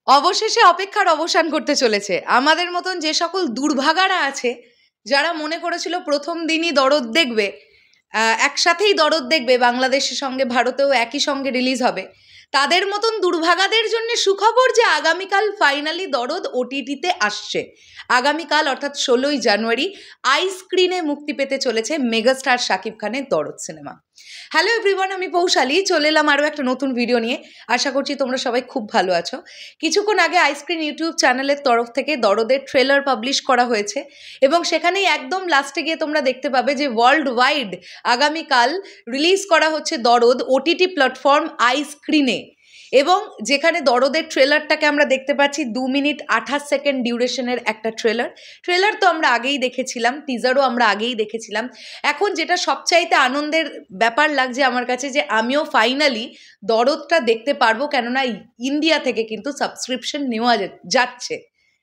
অবশেষে অপেক্ষার অবসান ঘটতে চলেছে। আমাদের মতন যে সকল দুর্ভাগারা আছে, যারা মনে করেছিল প্রথম দিনই দরদ দেখবে, একসাথেই দরদ দেখবে, বাংলাদেশের সঙ্গে ভারতেও একই সঙ্গে রিলিজ হবে, তাদের মতন দুর্ভাগাদের জন্য সুখবর যে আগামীকাল ফাইনালি দরদ ওটিটিতে আসছে। আগামীকাল অর্থাৎ 16ই জানুয়ারি আই স্ক্রিনে মুক্তি পেতে চলেছে মেগাস্টার শাকিব খানের দরদ সিনেমা। হ্যালো এভরিওয়ান, আমি পৌশালী চলে এলাম আরও একটা নতুন ভিডিও নিয়ে। আশা করছি তোমরা সবাই খুব ভালো আছো। কিছুক্ষণ আগে আইস্ক্রিন ইউটিউব চ্যানেলের তরফ থেকে দরদের ট্রেলার পাবলিশ করা হয়েছে এবং সেখানেই একদম লাস্টে গিয়ে তোমরা দেখতে পাবে যে ওয়ার্ল্ড ওয়াইড আগামীকাল রিলিজ করা হচ্ছে দরদ ওটিটি প্ল্যাটফর্ম আই স্ক্রিনে। এবং যেখানে দরদের ট্রেলারটাকে আমরা দেখতে পাচ্ছি 2 মিনিট 28 সেকেন্ড ডিউরেশনের একটা ট্রেলার তো আমরা আগেই দেখেছিলাম, টিজারও আমরা আগেই দেখেছিলাম। এখন যেটা সবচাইতে আনন্দের ব্যাপার লাগছে আমার কাছে, যে আমিও ফাইনালি দরদটা দেখতে পারবো, কেননা ইন্ডিয়া থেকে কিন্তু সাবস্ক্রিপশন নেওয়া যাচ্ছে।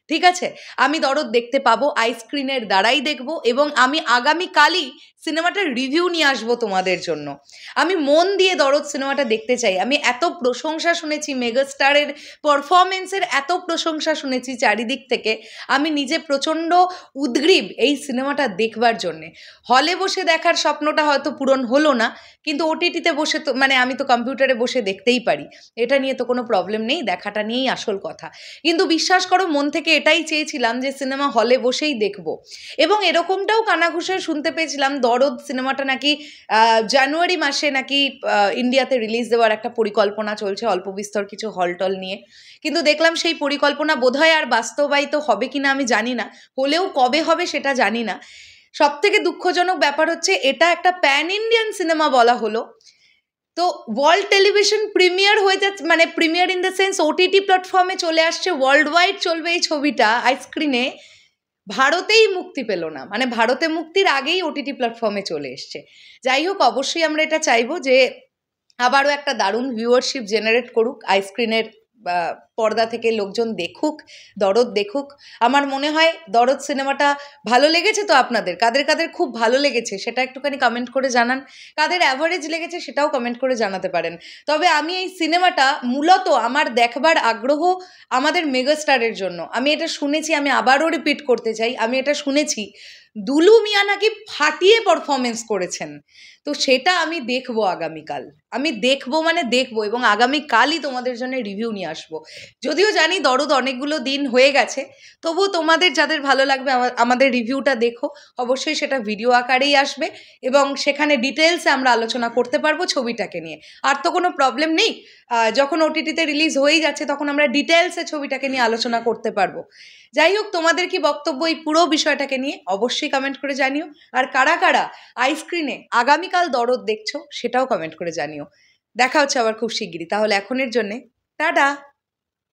ঠিক আছে, আমি দরদ দেখতে পাবো, আই স্ক্রিনের দ্বারাই দেখবো এবং আমি আগামীকালই সিনেমাটার রিভিউ নিয়ে আসবো তোমাদের জন্য। আমি মন দিয়ে দরদ সিনেমাটা দেখতে চাই। আমি এত প্রশংসা শুনেছি, মেগাস্টারের পারফরমেন্সের এত প্রশংসা শুনেছি চারিদিক থেকে, আমি নিজে প্রচণ্ড উদ্গ্রীব এই সিনেমাটা দেখবার জন্যে। হলে বসে দেখার স্বপ্নটা হয়তো পূরণ হলো না, কিন্তু ওটিটিতে বসে তো আমি তো কম্পিউটারে বসে দেখতেই পারি, এটা নিয়ে তো কোনো প্রবলেম নেই, দেখাটা নিয়েই আসল কথা। কিন্তু বিশ্বাস করো, মন থেকে এটাই চেয়েছিলাম যে সিনেমা হলে বসেই দেখব। এবং এরকমটাও কানাঘুষে শুনতে পেয়েছিলাম দরদ সিনেমাটা নাকি জানুয়ারি মাসে নাকি ইন্ডিয়াতে রিলিজ দেওয়ার একটা পরিকল্পনা চলছে, অল্প বিস্তর কিছু হলটল নিয়ে। কিন্তু দেখলাম সেই পরিকল্পনা বোধহয় আর বাস্তবায়িত হবে কিনা আমি জানি না, হলেও কবে হবে সেটা জানি না। সবথেকে দুঃখজনক ব্যাপার হচ্ছে এটা একটা প্যান ইন্ডিয়ান সিনেমা বলা হলো, তো ওয়ার্ল্ড টেলিভিশন প্রিমিয়ার হয়ে যাচ্ছে, মানে premier in the sense OTT প্ল্যাটফর্মে চলে আসছে, ওয়ার্ল্ড ওয়াইড চলবে এই ছবিটা আই স্ক্রিনে। ভারতেই মুক্তি পেল না, মানে ভারতে মুক্তির আগেই ওটিটি প্ল্যাটফর্মে চলে এসছে। যাই হোক, অবশ্যই আমরা এটা চাইবো যে আবারও একটা দারুণ ভিউয়ারশিপ জেনারেট করুক আই স্ক্রিনের পর্দা থেকে, লোকজন দেখুক, দরদ দেখুক। আমার মনে হয় দরদ সিনেমাটা ভালো লেগেছে তো আপনাদের, কাদের কাদের খুব ভালো লেগেছে সেটা একটুখানি কমেন্ট করে জানান, কাদের অ্যাভারেজ লেগেছে সেটাও কমেন্ট করে জানাতে পারেন। তবে আমি এই সিনেমাটা মূলত আমার দেখবার আগ্রহ আমাদের মেগাস্টারের জন্য। আমি এটা শুনেছি, আমি আবারও রিপিট করতে চাই, আমি এটা শুনেছি দুলু মিয়া নাকি ফাটিয়ে পারফরমেন্স করেছেন, তো সেটা আমি দেখবো আগামীকাল। আমি দেখবো মানে দেখবো, এবং আগামীকালই তোমাদের জন্য রিভিউ নিয়ে আসবো। যদিও জানি দরদ অনেকগুলো দিন হয়ে গেছে, তবুও তোমাদের যাদের ভালো লাগবে আমাদের রিভিউটা দেখো, অবশ্যই সেটা ভিডিও আকারেই আসবে এবং সেখানে ডিটেলসে আমরা আলোচনা করতে পারবো ছবিটাকে নিয়ে। আর তো কোনো প্রবলেম নেই, যখন ওটিটিতে রিলিজ হয়েই যাচ্ছে তখন আমরা ডিটেলসে ছবিটাকে নিয়ে আলোচনা করতে পারবো। যাই হোক, তোমাদের কি বক্তব্য এই পুরো বিষয়টাকে নিয়ে অবশ্যই কমেন্ট করে জানিও। আর কারা কারা আই স্ক্রিনে আগামীকাল দরদ দেখছো সেটাও কমেন্ট করে জানিও। দেখা হচ্ছে আবার খুব শিগগিরই। তাহলে এখনের জন্যে টাটা।